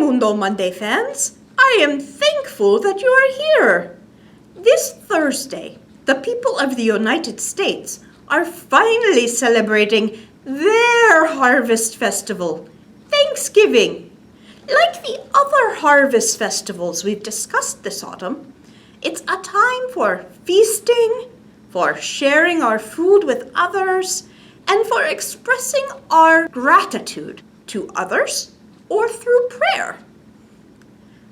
Mundo Monday fans. I am thankful that you are here. This Thursday, the people of the United States are finally celebrating their harvest festival, Thanksgiving. Like the other harvest festivals we've discussed this autumn, it's a time for feasting, for sharing our food with others, and for expressing our gratitude to others or through prayer.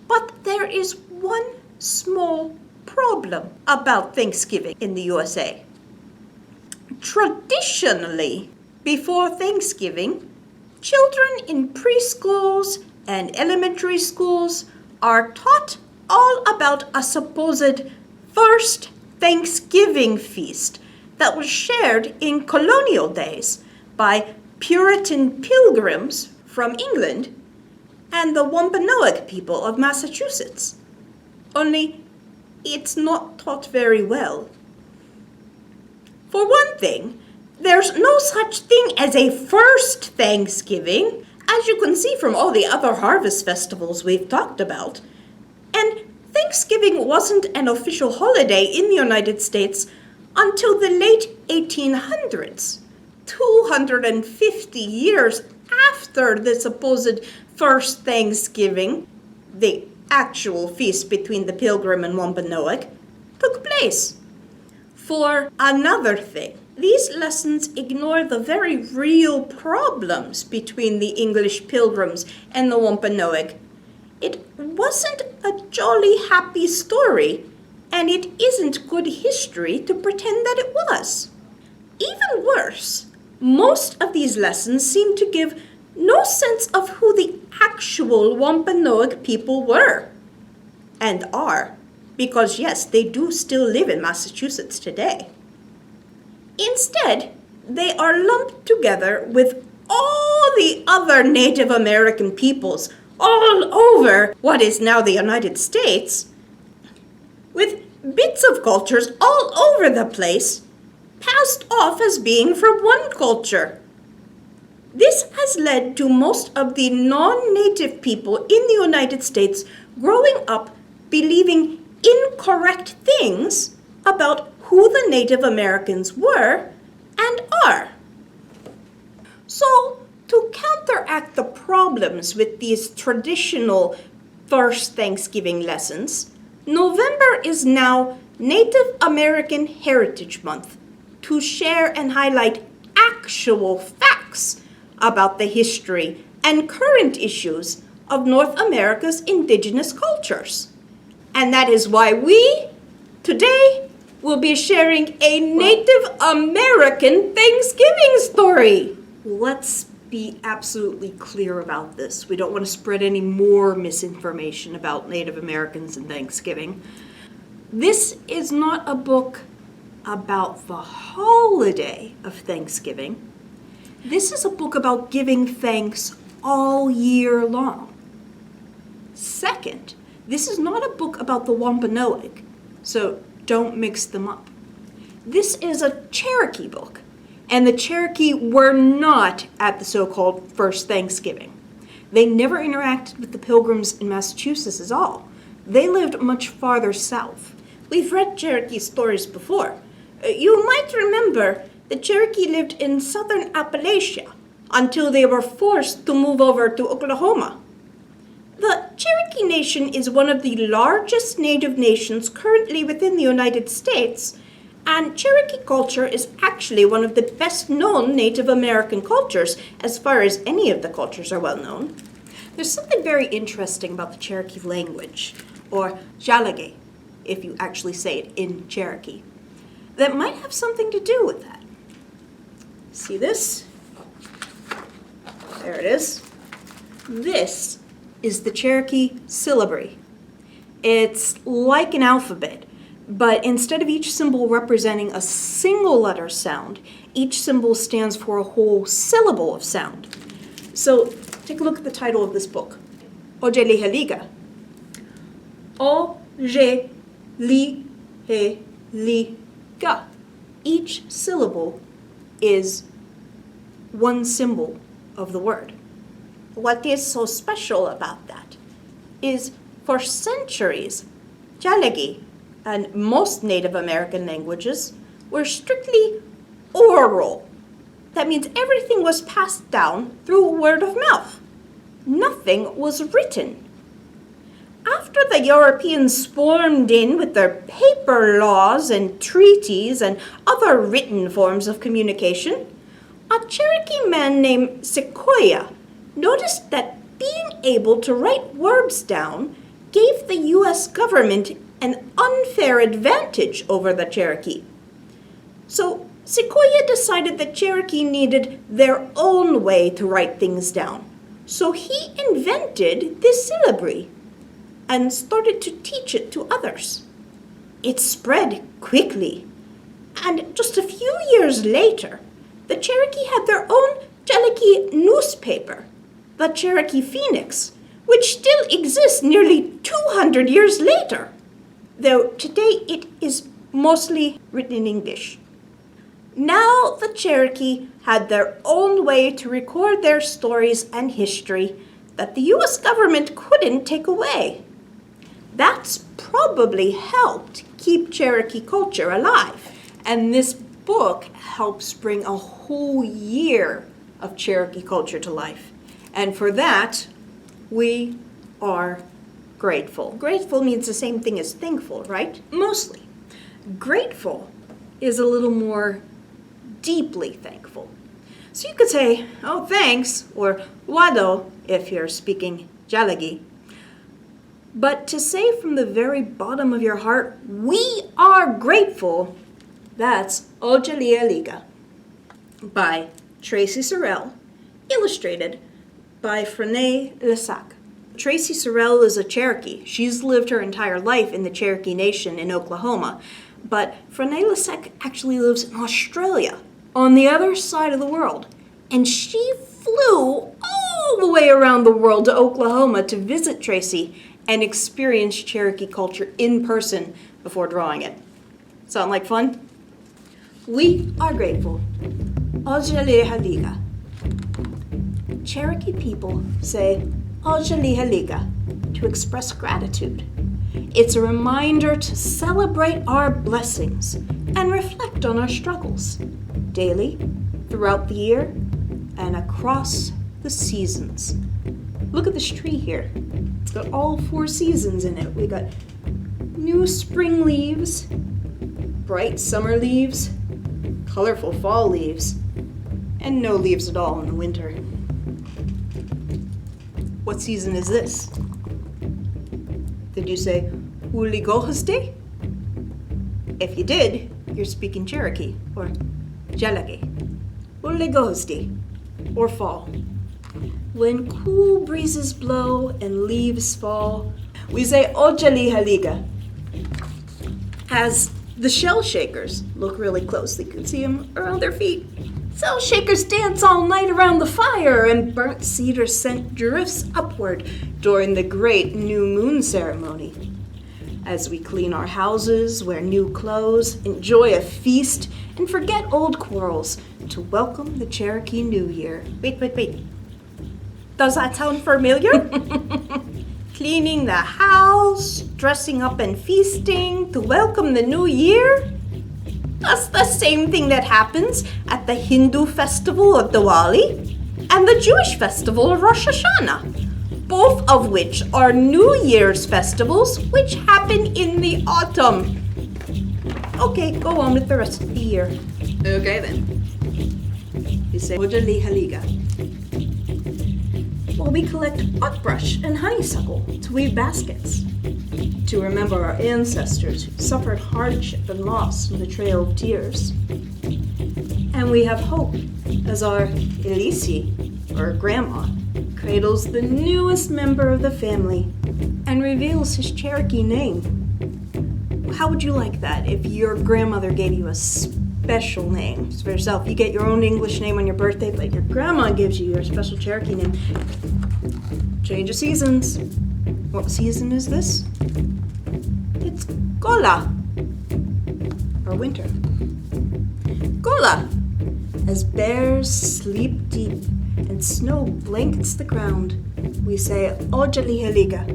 But there is one small problem about Thanksgiving in the USA. Traditionally, before Thanksgiving, children in preschools and elementary schools are taught all about a supposed first Thanksgiving feast that was shared in colonial days by Puritan pilgrims from England and the Wampanoag people of Massachusetts. Only it's not taught very well. For one thing, there's no such thing as a first Thanksgiving, as you can see from all the other harvest festivals we've talked about. And Thanksgiving wasn't an official holiday in the United States until the late 1800s, 250 years after the supposed first Thanksgiving, the actual feast between the Pilgrim and Wampanoag, took place. For another thing, these lessons ignore the very real problems between the English Pilgrims and the Wampanoag. It wasn't a jolly happy story, and it isn't good history to pretend that it was. Even worse, most of these lessons seem to give no sense of who the actual Wampanoag people were and are, because yes, they do still live in Massachusetts today. Instead, they are lumped together with all the other Native American peoples all over what is now the United States, with bits of cultures all over the place, passed off as being from one culture. This has led to most of the non-native people in the United States growing up believing incorrect things about who the Native Americans were and are. So, to counteract the problems with these traditional first Thanksgiving lessons, November is now Native American Heritage Month to share and highlight actual facts about the history and current issues of North America's indigenous cultures. And that is why we, today, will be sharing a Native American Thanksgiving story. Let's be absolutely clear about this. We don't want to spread any more misinformation about Native Americans and Thanksgiving. This is not a book about the holiday of Thanksgiving. This is a book about giving thanks all year long. Second, this is not a book about the Wampanoag, so don't mix them up. This is a Cherokee book, and the Cherokee were not at the so-called first Thanksgiving. They never interacted with the Pilgrims in Massachusetts at all. They lived much farther south. We've read Cherokee stories before. You might remember the Cherokee lived in southern Appalachia until they were forced to move over to Oklahoma. The Cherokee Nation is one of the largest Native nations currently within the United States, and Cherokee culture is actually one of the best-known Native American cultures as far as any of the cultures are well known. There's something very interesting about the Cherokee language, or Jalage, if you actually say it in Cherokee, that might have something to do with that. See this? There it is. This is the Cherokee syllabary. It's like an alphabet, but instead of each symbol representing a single letter sound, each symbol stands for a whole syllable of sound. So take a look at the title of this book, Otsaliheliga. O-J-Li-He-Li-Ga. Each syllable is one symbol of the word. What is so special about that? is for centuries, Cherokee and most Native American languages were strictly oral. That means everything was passed down through word of mouth. Nothing was written. After the Europeans swarmed in with their paper laws and treaties and other written forms of communication, a Cherokee man named Sequoyah noticed that being able to write words down gave the U.S. government an unfair advantage over the Cherokee. So Sequoyah decided that Cherokee needed their own way to write things down. So he invented this syllabary and started to teach it to others. It spread quickly, and just a few years later, the Cherokee had their own Cherokee newspaper, the Cherokee Phoenix, which still exists nearly 200 years later, though today it is mostly written in English. Now the Cherokee had their own way to record their stories and history that the U.S. government couldn't take away. That's probably helped keep Cherokee culture alive. And this book helps bring a whole year of Cherokee culture to life. And for that, we are grateful. Grateful means the same thing as thankful, right? Mostly. Grateful is a little more deeply thankful. So you could say, oh, thanks, or wado, if you're speaking Jalagi. But to say from the very bottom of your heart, we are grateful, that's Otsaliheliga by Traci Sorell, illustrated by Frenay Lesac. Traci Sorell is a Cherokee. She's lived her entire life in the Cherokee Nation in Oklahoma. But Frenay Lesac actually lives in Australia, on the other side of the world. And she flew all the way around the world to Oklahoma to visit Traci and experience Cherokee culture in person before drawing it. Sound like fun? We are grateful. Otsaliheliga. Cherokee people say Otsaliheliga to express gratitude. It's a reminder to celebrate our blessings and reflect on our struggles daily, throughout the year, and across the seasons. Look at this tree here. It's got all 4 seasons in it. We got new spring leaves, bright summer leaves, colorful fall leaves, and no leaves at all in the winter. What season is this? Did you say Uligohiste? If you did, you're speaking Cherokee or Jalagi. Uligohiste, or fall. When cool breezes blow and leaves fall, we say Otsaliheliga. As the shell shakers, look really closely, you can see them around their feet. Shell shakers dance all night around the fire, and burnt cedar scent drifts upward during the great new moon ceremony. As we clean our houses, wear new clothes, enjoy a feast, and forget old quarrels to welcome the Cherokee New Year. Wait. Does that sound familiar? Cleaning the house, dressing up and feasting to welcome the new year? That's the same thing that happens at the Hindu festival of Diwali and the Jewish festival of Rosh Hashanah, both of which are New Year's festivals which happen in the autumn. Okay, go on with the rest of the year. Okay then. You say Otsaliheliga. Well, we collect buckbrush and honeysuckle to weave baskets, to remember our ancestors who suffered hardship and loss on the Trail of Tears. And we have hope as our Elisi, or grandma, cradles the newest member of the family and reveals his Cherokee name. How would you like that if your grandmother gave you a special name? For yourself, you get your own English name on your birthday, but your grandma gives you your special Cherokee name. Change of seasons. What season is this? It's Gola, or winter. Gola, as bears sleep deep and snow blankets the ground, we say Otsaliheliga.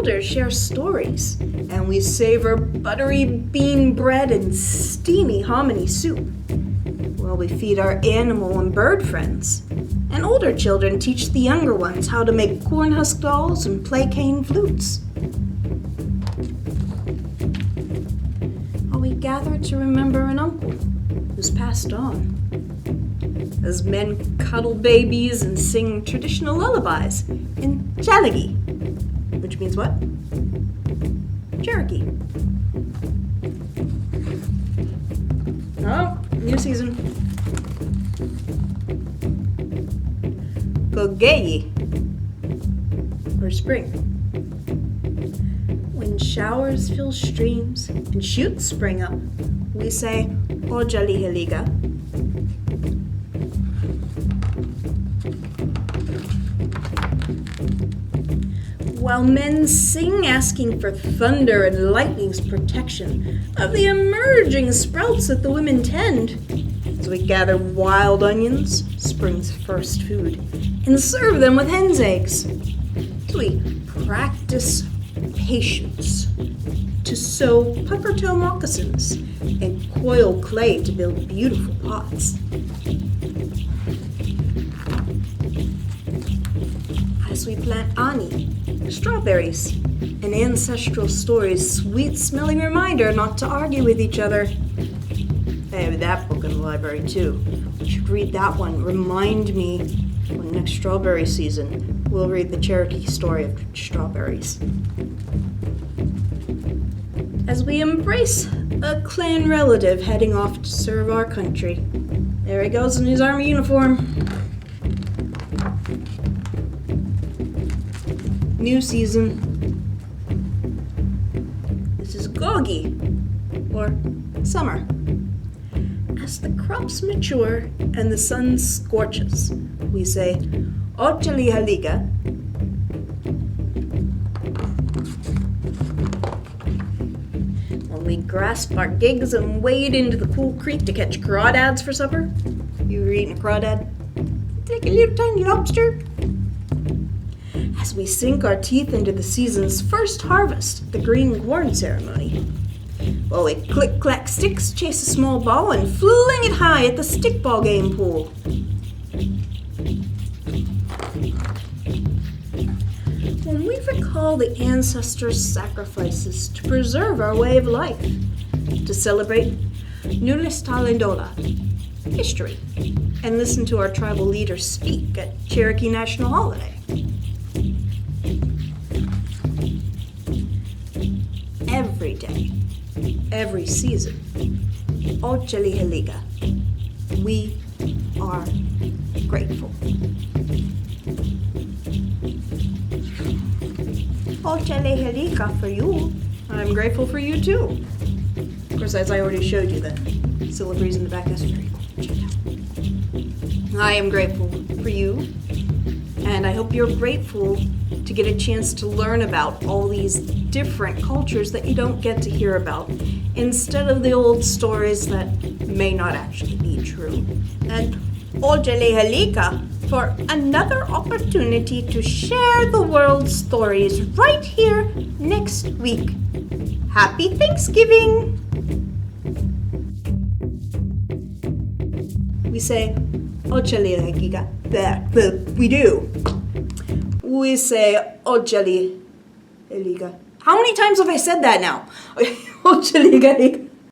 elders share stories, and we savor buttery bean bread and steamy hominy soup. While we feed our animal and bird friends, and older children teach the younger ones how to make corn husk dolls and play cane flutes. While we gather to remember an uncle who's passed on, as men cuddle babies and sing traditional lullabies in Cherokee, which means what? Cherokee. Oh, new season. Gogeyi, or spring. When showers fill streams and shoots spring up, we say Otsaliheliga. While men sing asking for thunder and lightning's protection of the emerging sprouts that the women tend, as we gather wild onions, spring's first food, and serve them with hen's eggs. So we practice patience to sew pucker-toe moccasins and coil clay to build beautiful pots. As we plant ani, strawberries, and ancestral stories, sweet-smelling reminder not to argue with each other. I have that book in the library too. We should read that one. Remind me when next strawberry season we'll read the Cherokee story of strawberries. As we embrace a clan relative heading off to serve our country. There he goes in his army uniform. New season. This is Gogi, or summer. As the crops mature and the sun scorches, we say Otsaliheliga. When we grasp our gigs and wade into the cool creek to catch crawdads for supper. You ever eaten a crawdad? It's like a little tiny lobster. As we sink our teeth into the season's first harvest, the green corn ceremony. While we click-clack sticks, chase a small ball, and fling it high at the stickball game pool. When we recall the ancestors' sacrifices to preserve our way of life, to celebrate Nulistalindola, history, and listen to our tribal leaders speak at Cherokee National Holiday. Every day, every season, Otsaliheliga, we are grateful. Otsaliheliga for you. I'm grateful for you too. Of course, as I already showed you, the syllables in the back, that's very cool. Check it out. I am grateful for you, and I hope you're grateful to get a chance to learn about all these different cultures that you don't get to hear about, instead of the old stories that may not actually be true. And Otsaliheliga for another opportunity to share the world's stories right here next week. Happy Thanksgiving! We say Otsaliheliga. We do. We say Otsaliheliga. How many times have I said that now? Otsaliheliga.